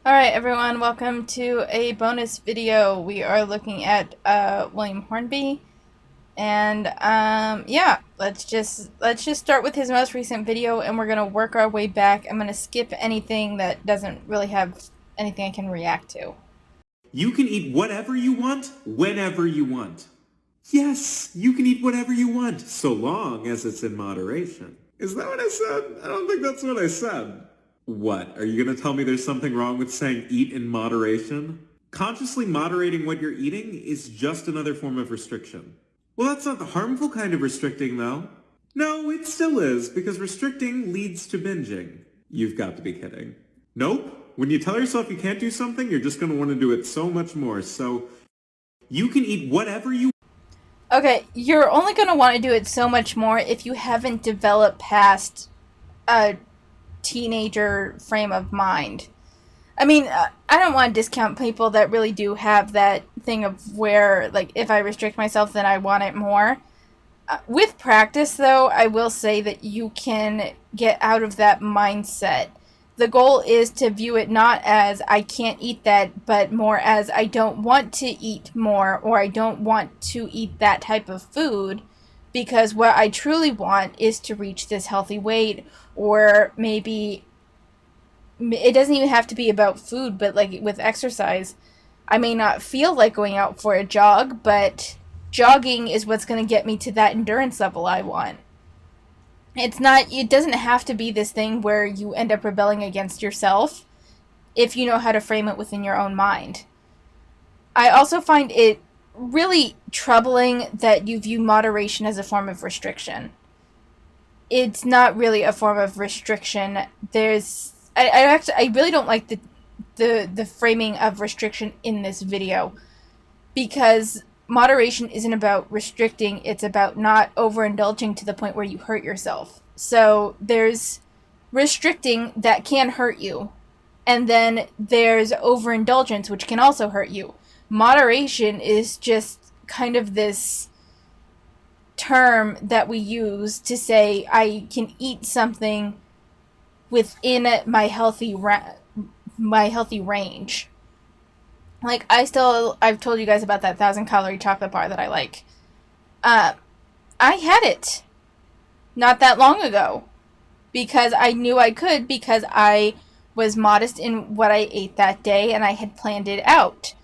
Alright everyone, welcome to a bonus video. We are looking at William Hornby, and yeah, let's just start with his most recent video, and we're gonna work our way back. I'm gonna skip anything that doesn't really have anything I can react to. You can eat whatever you want, whenever you want. Yes, you can eat whatever you want, so long as it's in moderation. Is that what I said? I don't think that's what I said. What, are you going to tell me there's something wrong with saying eat in moderation? Consciously moderating what you're eating is just another form of restriction. Well, that's not the harmful kind of restricting, though. No, it still is, because restricting leads to binging. You've got to be kidding. Nope. When you tell yourself you can't do something, you're just going to want to do it so much more. So you can eat whatever you... Okay, you're only gonna want to do it so much more if you haven't developed past a teenager frame of mind. I mean, I don't want to discount people that really do have that thing of where, like, if I restrict myself, then I want it more. With practice, though, I will say that you can get out of that mindset. The goal is to view it not as I can't eat that, but more as I don't want to eat more, or I don't want to eat that type of food, because what I truly want is to reach this healthy weight, or maybe it doesn't even have to be about food, but like with exercise, I may not feel like going out for a jog, but jogging is what's going to get me to that endurance level I want. It doesn't have to be this thing where you end up rebelling against yourself if you know how to frame it within your own mind. I also find it really troubling that you view moderation as a form of restriction. It's not really a form of restriction. I really don't like the framing of restriction in this video, because moderation isn't about restricting, it's about not overindulging to the point where you hurt yourself. So there's restricting that can hurt you, and then there's overindulgence, which can also hurt you. Moderation is just kind of this term that we use to say I can eat something within my healthy range. Like, I've told you guys about that 1,000-calorie chocolate bar that I like. I had it not that long ago because I knew I could, because I was modest in what I ate that day and I had planned it out.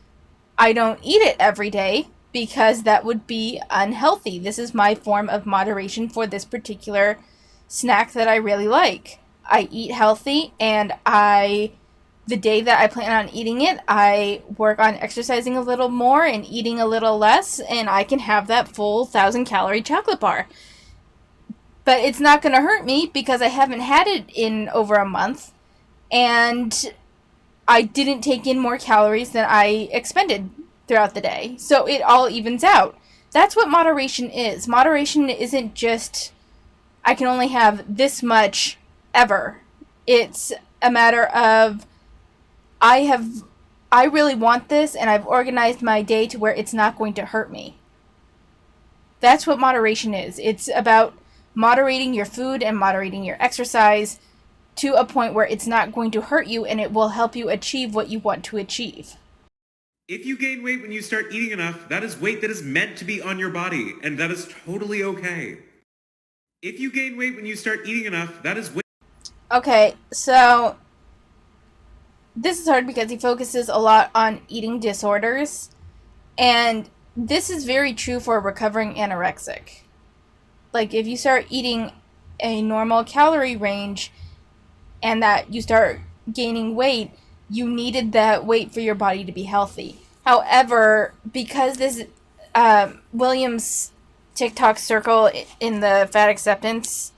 I don't eat it every day because that would be unhealthy. This is my form of moderation for this particular snack that I really like. I eat healthy, and the day that I plan on eating it, I work on exercising a little more and eating a little less, and I can have that full 1,000-calorie chocolate bar. But it's not going to hurt me because I haven't had it in over a month, and I didn't take in more calories than I expended throughout the day. So it all evens out. That's what moderation is. Moderation isn't just, I can only have this much ever. It's a matter of, I really want this, and I've organized my day to where it's not going to hurt me. That's what moderation is. It's about moderating your food and moderating your exercise to a point where it's not going to hurt you, and it will help you achieve what you want to achieve. If you gain weight when you start eating enough, that is weight that is meant to be on your body, and that is totally okay. If you gain weight when you start eating enough, that is weight... Okay, so this is hard because he focuses a lot on eating disorders, and this is very true for a recovering anorexic. Like, if you start eating a normal calorie range and that you start gaining weight, you needed that weight for your body to be healthy. However, because this William's TikTok circle in the fat acceptance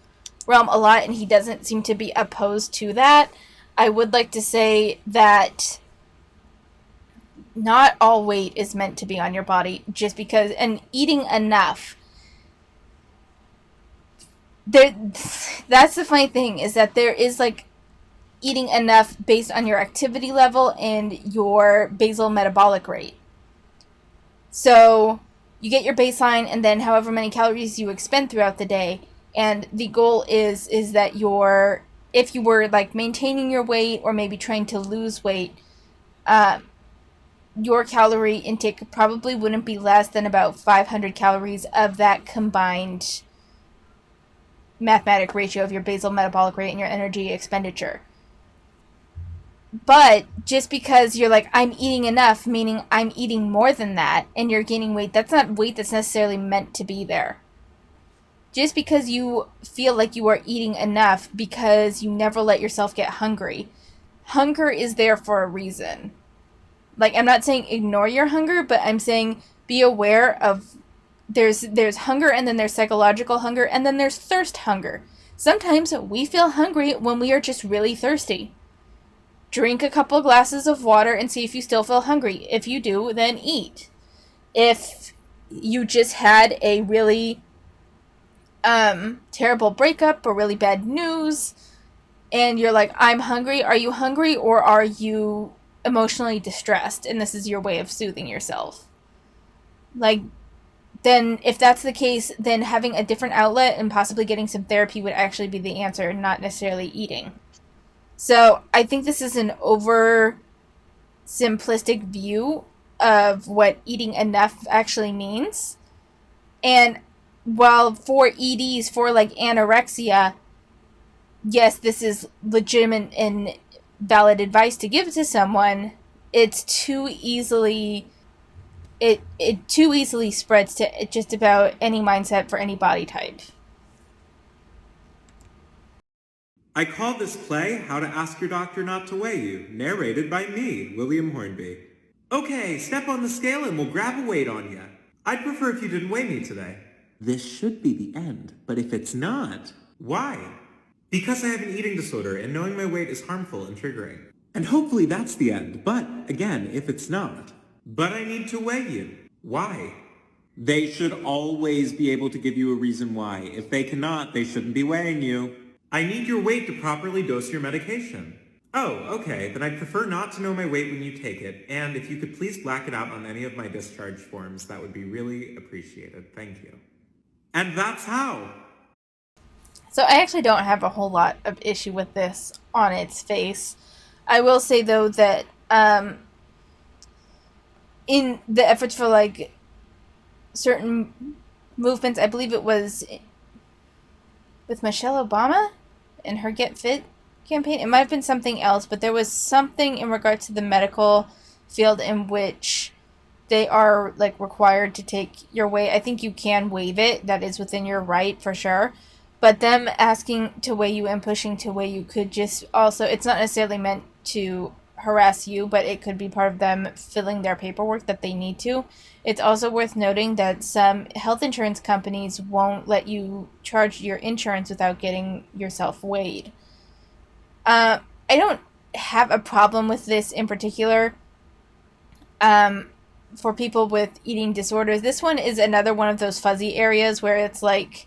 realm a lot, and he doesn't seem to be opposed to that, I would like to say that not all weight is meant to be on your body, just because, and eating enough. That's the funny thing, is that there is, like, eating enough based on your activity level and your basal metabolic rate. So you get your baseline, and then however many calories you expend throughout the day, and the goal is that if you were like maintaining your weight or maybe trying to lose weight, your calorie intake probably wouldn't be less than about 500 calories of that combined mathematic ratio of your basal metabolic rate and your energy expenditure. But just because you're like, I'm eating enough, meaning I'm eating more than that, and you're gaining weight, that's not weight that's necessarily meant to be there. Just because you feel like you are eating enough because you never let yourself get hungry, hunger is there for a reason. Like, I'm not saying ignore your hunger, but I'm saying be aware of there's hunger, and then there's psychological hunger, and then there's thirst hunger. Sometimes we feel hungry when we are just really thirsty. Drink a couple of glasses of water and see if you still feel hungry. If you do, then eat. If you just had a really terrible breakup or really bad news and you're like, I'm hungry, are you hungry, or are you emotionally distressed and this is your way of soothing yourself? Like, then if that's the case, then having a different outlet and possibly getting some therapy would actually be the answer, not necessarily eating. So I think this is an over simplistic view of what eating enough actually means. And while for EDs, for like anorexia, yes, this is legitimate and valid advice to give to someone, it's too easily it too easily spreads to just about any mindset for any body type. I call this play How to Ask Your Doctor Not to Weigh You, narrated by me, William Hornby. Okay, step on the scale and we'll grab a weight on you. I'd prefer if you didn't weigh me today. This should be the end, but if it's not... Why? Because I have an eating disorder and knowing my weight is harmful and triggering. And hopefully that's the end, but again, if it's not... But I need to weigh you. Why? They should always be able to give you a reason why. If they cannot, they shouldn't be weighing you. I need your weight to properly dose your medication. Oh, okay, then I'd prefer not to know my weight when you take it, and if you could please black it out on any of my discharge forms, that would be really appreciated. Thank you. And that's how. So I actually don't have a whole lot of issue with this on its face. I will say, though, that in the efforts for, like, certain movements, I believe it was with Michelle Obama and her Get Fit campaign. It might have been something else, but there was something in regards to the medical field in which they are, like, required to take your weight. I think you can waive it. That is within your right, for sure. But them asking to weigh you and pushing to weigh you could just also... It's not necessarily meant to harass you, but it could be part of them filling their paperwork that they need to. It's also worth noting that some health insurance companies won't let you charge your insurance without getting yourself weighed. I don't have a problem with this in particular. For people with eating disorders, this one is another one of those fuzzy areas where it's like,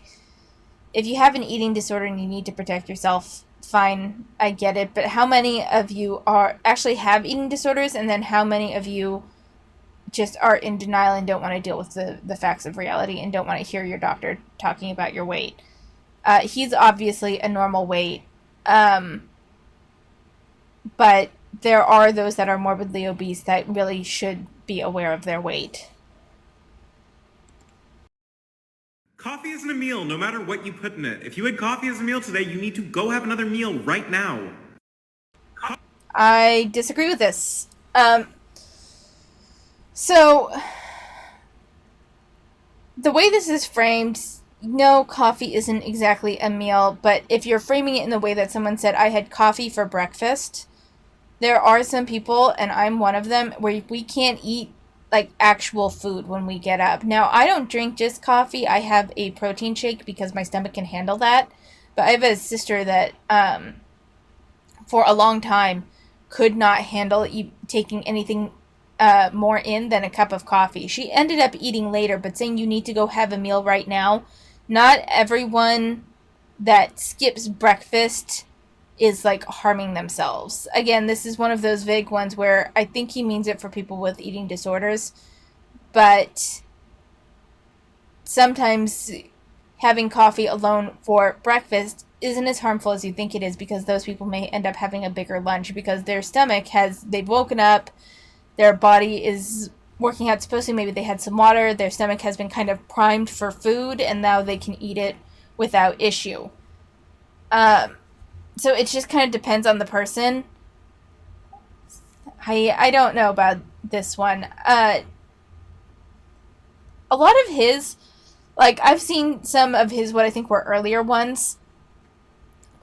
if you have an eating disorder and you need to protect yourself, fine, I get it. But how many of you actually have eating disorders, and then how many of you just are in denial and don't want to deal with the facts of reality and don't want to hear your doctor talking about your weight? He's obviously a normal weight, but there are those that are morbidly obese that really should be aware of their weight. Coffee isn't a meal, no matter what you put in it. If you had coffee as a meal today, you need to go have another meal right now. I disagree with this. So, the way this is framed, no, coffee isn't exactly a meal, but if you're framing it in the way that someone said, I had coffee for breakfast, there are some people, and I'm one of them, where we can't eat like actual food when we get up. Now, I don't drink just coffee. I have a protein shake because my stomach can handle that. But I have a sister that, for a long time, could not handle taking anything more in than a cup of coffee. She ended up eating later, but saying you need to go have a meal right now. Not everyone that skips breakfast is like harming themselves. Again, this is one of those vague ones where I think he means it for people with eating disorders, but sometimes having coffee alone for breakfast isn't as harmful as you think it is, because those people may end up having a bigger lunch because their stomach they've woken up, their body is working out, supposedly maybe they had some water, their stomach has been kind of primed for food, and now they can eat it without issue. So it just kind of depends on the person. I don't know about this one. A lot of his, like, I've seen some of his, what I think were earlier ones,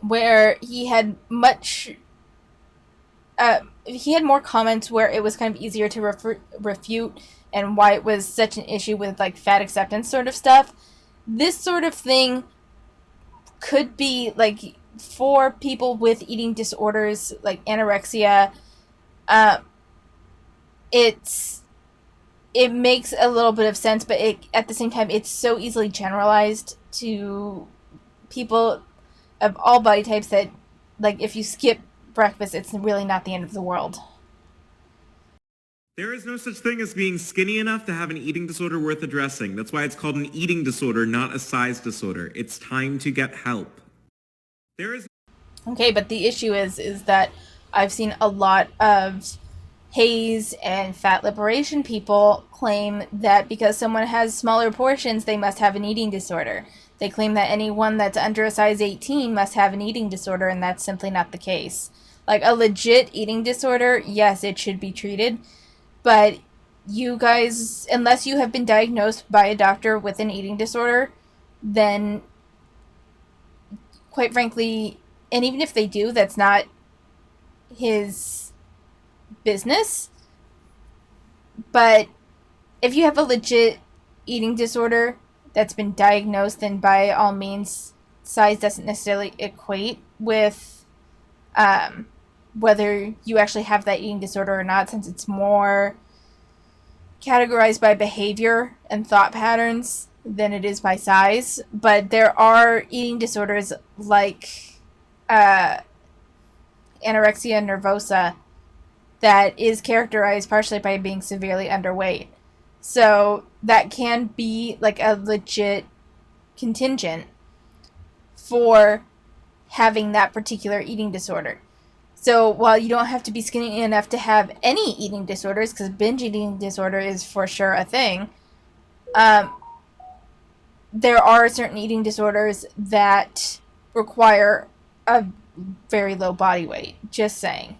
where he had more comments where it was kind of easier to refute, and why it was such an issue with, like, fat acceptance sort of stuff. This sort of thing could be, like, for people with eating disorders, like anorexia. It makes a little bit of sense, but at the same time, it's so easily generalized to people of all body types that, like, if you skip breakfast, it's really not the end of the world. There is no such thing as being skinny enough to have an eating disorder worth addressing. That's why it's called an eating disorder, not a size disorder. It's time to get help. Okay, but the issue is that I've seen a lot of Haze and fat liberation people claim that because someone has smaller portions, they must have an eating disorder. They claim that anyone that's under a size 18 must have an eating disorder, and that's simply not the case. Like, a legit eating disorder, yes, it should be treated, but you guys, unless you have been diagnosed by a doctor with an eating disorder, then, quite frankly, and even if they do, that's not his business. But if you have a legit eating disorder that's been diagnosed, then by all means, size doesn't necessarily equate with whether you actually have that eating disorder or not, since it's more categorized by behavior and thought patterns than it is by size. But there are eating disorders like anorexia nervosa that is characterized partially by being severely underweight. So that can be like a legit contingent for having that particular eating disorder. So while you don't have to be skinny enough to have any eating disorders, because binge eating disorder is for sure a thing, there are certain eating disorders that require a very low body weight. Just saying.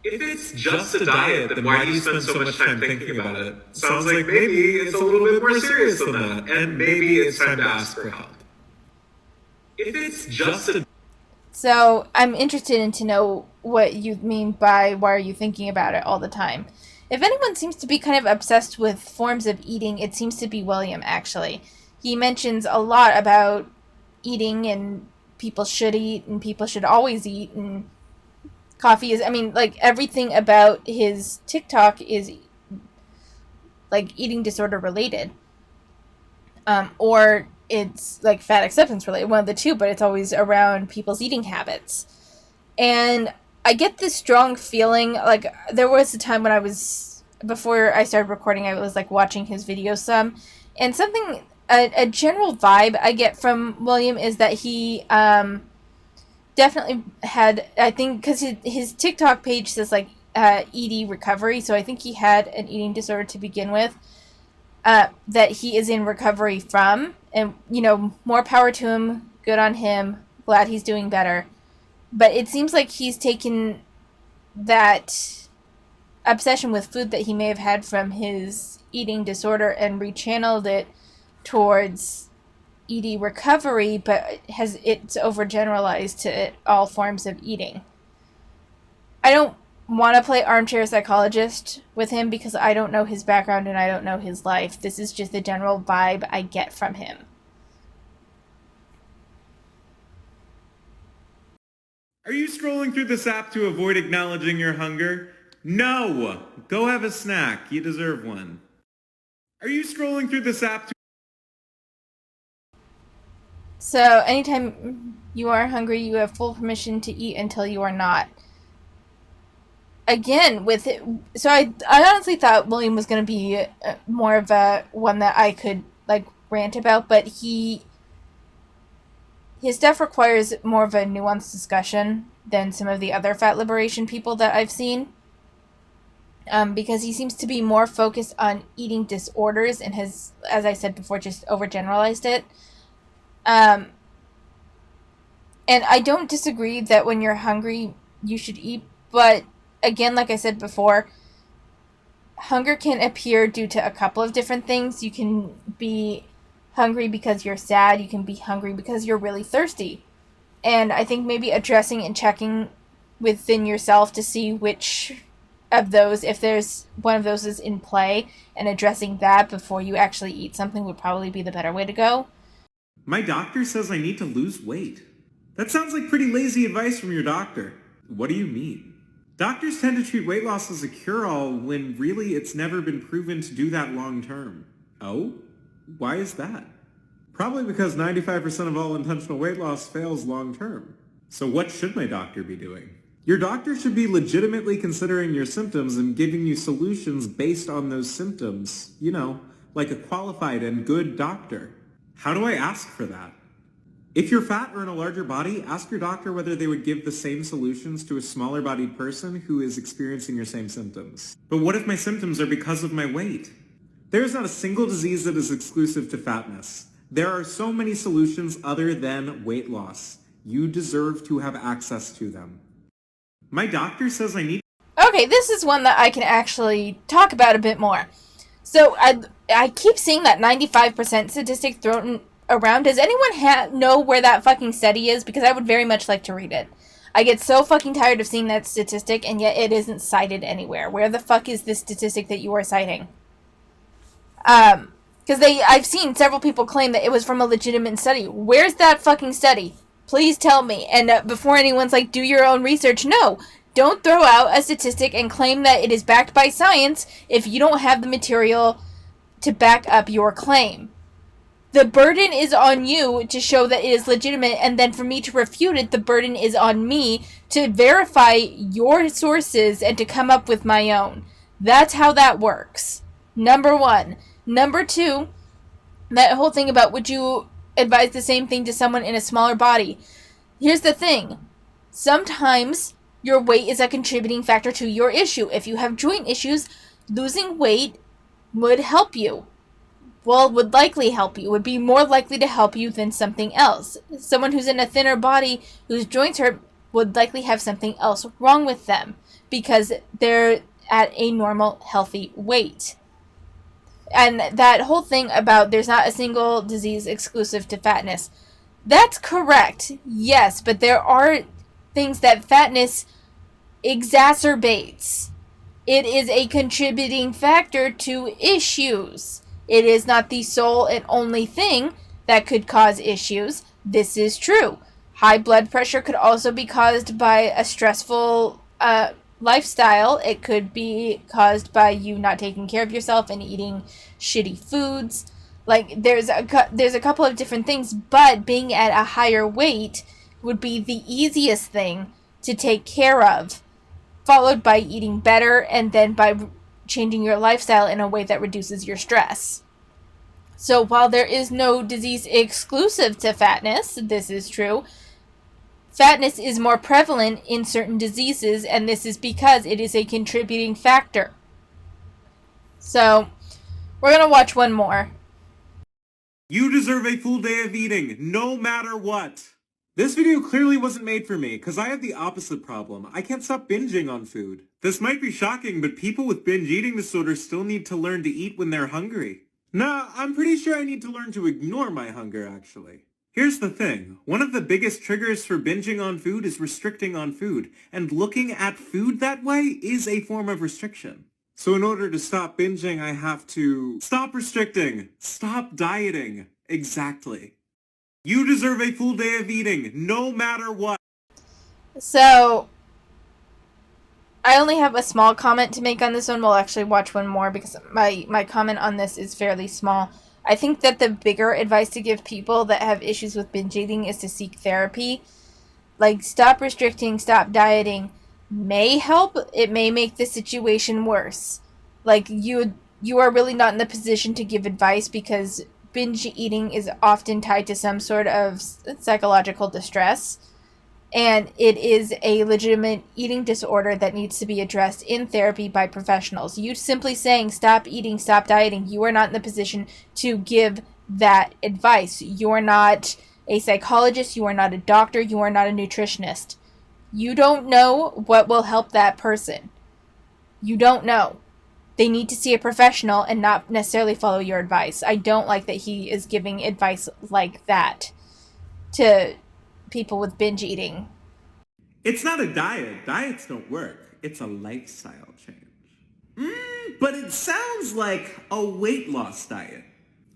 If it's just a diet, then why do you spend so much time thinking about it? Sounds like maybe it's a little bit more serious than that, and maybe it's time to ask for help. If it's just a... So I'm interested in to know what you mean by why are you thinking about it all the time. If anyone seems to be kind of obsessed with forms of eating, it seems to be William, actually. He mentions a lot about eating, and people should eat, and people should always eat, and coffee is, I mean, like, everything about his TikTok is, like, eating disorder related. Or it's, like, fat acceptance related, one of the two, but it's always around people's eating habits. And I get this strong feeling, like, there was a time when before I started recording, I was, like, watching his videos some, and a general vibe I get from William is that he, definitely had, I think, because his TikTok page says, like, ED recovery, so I think he had an eating disorder to begin with, that he is in recovery from, and, more power to him, good on him, glad he's doing better. But it seems like he's taken that obsession with food that he may have had from his eating disorder and rechanneled it towards ED recovery, but it's overgeneralized to all forms of eating. I don't want to play armchair psychologist with him because I don't know his background and I don't know his life. This is just the general vibe I get from him. Are you scrolling through this app to avoid acknowledging your hunger? No! Go have a snack. You deserve one. Are you scrolling through this app to... So, anytime you are hungry, you have full permission to eat until you are not. Again, with it, so I honestly thought William was going to be more of a one that I could, like, rant about, but he his stuff requires more of a nuanced discussion than some of the other fat liberation people that I've seen. Because he seems to be more focused on eating disorders and has, as I said before, just overgeneralized it. And I don't disagree that when you're hungry, you should eat. But again, like I said before, hunger can appear due to a couple of different things. You can be hungry because you're sad. You can be hungry because you're really thirsty. And I think maybe addressing and checking within yourself to see which of those, if there's one of those is in play, and addressing that before you actually eat something would probably be the better way to go. My doctor says I need to lose weight. That sounds like pretty lazy advice from your doctor. What do you mean? Doctors tend to treat weight loss as a cure-all when really it's never been proven to do that long-term. Oh? Why is that? Probably because 95% of all intentional weight loss fails long-term. So what should my doctor be doing? Your doctor should be legitimately considering your symptoms and giving you solutions based on those symptoms. You know, like a qualified and good doctor. How do I ask for that? If you're fat or in a larger body, ask your doctor whether they would give the same solutions to a smaller-bodied person who is experiencing your same symptoms. But what if my symptoms are because of my weight? There is not a single disease that is exclusive to fatness. There are so many solutions other than weight loss. You deserve to have access to them. My doctor says I need... Okay, this is one that I can actually talk about a bit more. So, I keep seeing that 95% statistic thrown around. Does anyone know where that fucking study is? Because I would very much like to read it. I get so fucking tired of seeing that statistic, and yet it isn't cited anywhere. Where the fuck is this statistic that you are citing? Because I've seen several people claim that it was from a legitimate study. Where's that fucking study? Please tell me. And before anyone's like, do your own research, no. Don't throw out a statistic and claim that it is backed by science if you don't have the material to back up your claim. The burden is on you to show that it is legitimate, and then for me to refute it, the burden is on me to verify your sources and to come up with my own. That's how that works. Number one. Number two, that whole thing about would you advise the same thing to someone in a smaller body? Here's the thing. Sometimes your weight is a contributing factor to your issue. If you have joint issues, losing weight would help you. Well, would likely help you. Would be more likely to help you than something else. Someone who's in a thinner body, whose joints hurt, would likely have something else wrong with them because they're at a normal, healthy weight. And that whole thing about there's not a single disease exclusive to fatness. That's correct, yes, but there are things that fatness exacerbates. It is a contributing factor to issues. It is not the sole and only thing that could cause issues. This is true. High blood pressure could also be caused by a stressful lifestyle. It could be caused by you not taking care of yourself and eating shitty foods. Like, there's a couple of different things, but being at a higher weight would be the easiest thing to take care of, followed by eating better and then by changing your lifestyle in a way that reduces your stress. So while there is no disease exclusive to fatness, this is true, fatness is more prevalent in certain diseases, and this is because it is a contributing factor. So, we're going to watch one more. You deserve a full day of eating, no matter what. This video clearly wasn't made for me, because I have the opposite problem. I can't stop binging on food. This might be shocking, but people with binge eating disorders still need to learn to eat when they're hungry. Nah, I'm pretty sure I need to learn to ignore my hunger, actually. Here's the thing. One of the biggest triggers for binging on food is restricting on food, and looking at food that way is a form of restriction. So in order to stop binging, I have to stop restricting, stop dieting. Exactly. You deserve a full day of eating, no matter what. So, I only have a small comment to make on this one. We'll actually watch one more because my comment on this is fairly small. I think that the bigger advice to give people that have issues with binge eating is to seek therapy. Like, stop restricting, stop dieting may help. It may make the situation worse. Like, you are really not in the position to give advice because binge eating is often tied to some sort of psychological distress, and it is a legitimate eating disorder that needs to be addressed in therapy by professionals. You simply saying stop eating, stop dieting, you are not in the position to give that advice. You are not a psychologist, you are not a doctor, you are not a nutritionist. You don't know what will help that person. You don't know. They need to see a professional and not necessarily follow your advice. I don't like that he is giving advice like that to people with binge eating. It's not a diet. Diets don't work. It's a lifestyle change. But it sounds like a weight loss diet.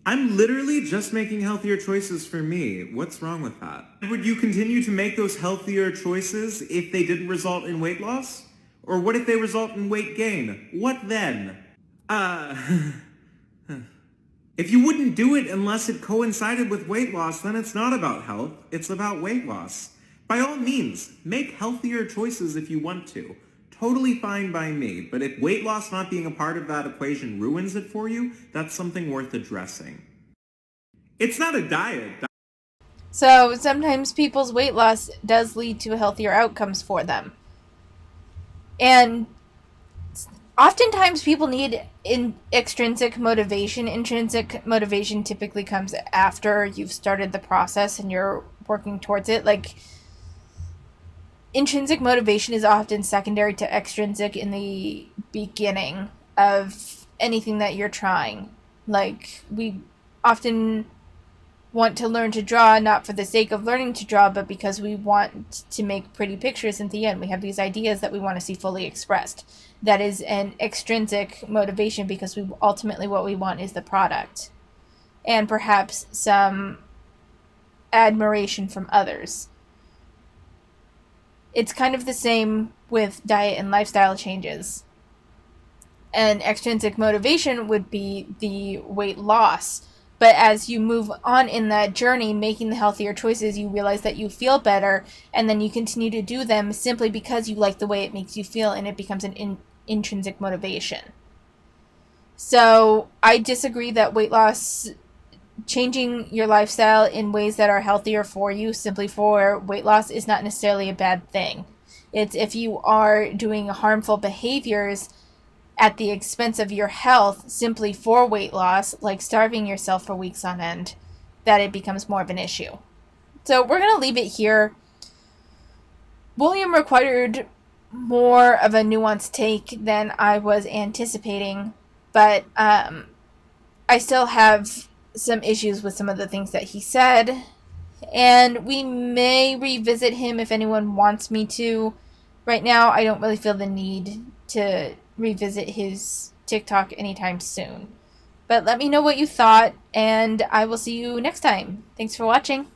I'm literally just making healthier choices for me. What's wrong with that? Would you continue to make those healthier choices if they didn't result in weight loss? Or what if they result in weight gain? What then? If you wouldn't do it unless it coincided with weight loss, then it's not about health, it's about weight loss. By all means, make healthier choices if you want to. Totally fine by me, but if weight loss not being a part of that equation ruins it for you, that's something worth addressing. It's not a diet. So sometimes people's weight loss does lead to healthier outcomes for them. And oftentimes people need extrinsic motivation. Intrinsic motivation typically comes after you've started the process and you're working towards it. Like, intrinsic motivation is often secondary to extrinsic in the beginning of anything that you're trying. Like, we often want to learn to draw not for the sake of learning to draw, but because we want to make pretty pictures at the end. We have these ideas that we want to see fully expressed. That is an extrinsic motivation, because we ultimately what we want is the product and perhaps some admiration from others. It's kind of the same with diet and lifestyle changes. And extrinsic motivation would be the weight loss. But as you move on in that journey, making the healthier choices, you realize that you feel better, and then you continue to do them simply because you like the way it makes you feel, and it becomes an intrinsic motivation. So I disagree that weight loss, changing your lifestyle in ways that are healthier for you simply for weight loss, is not necessarily a bad thing. It's if you are doing harmful behaviors at the expense of your health simply for weight loss, like starving yourself for weeks on end, that it becomes more of an issue. So we're going to leave it here. William required more of a nuanced take than I was anticipating, but I still have some issues with some of the things that he said, and we may revisit him if anyone wants me to. Right now, I don't really feel the need to revisit his TikTok anytime soon. But let me know what you thought, and I will see you next time. Thanks for watching.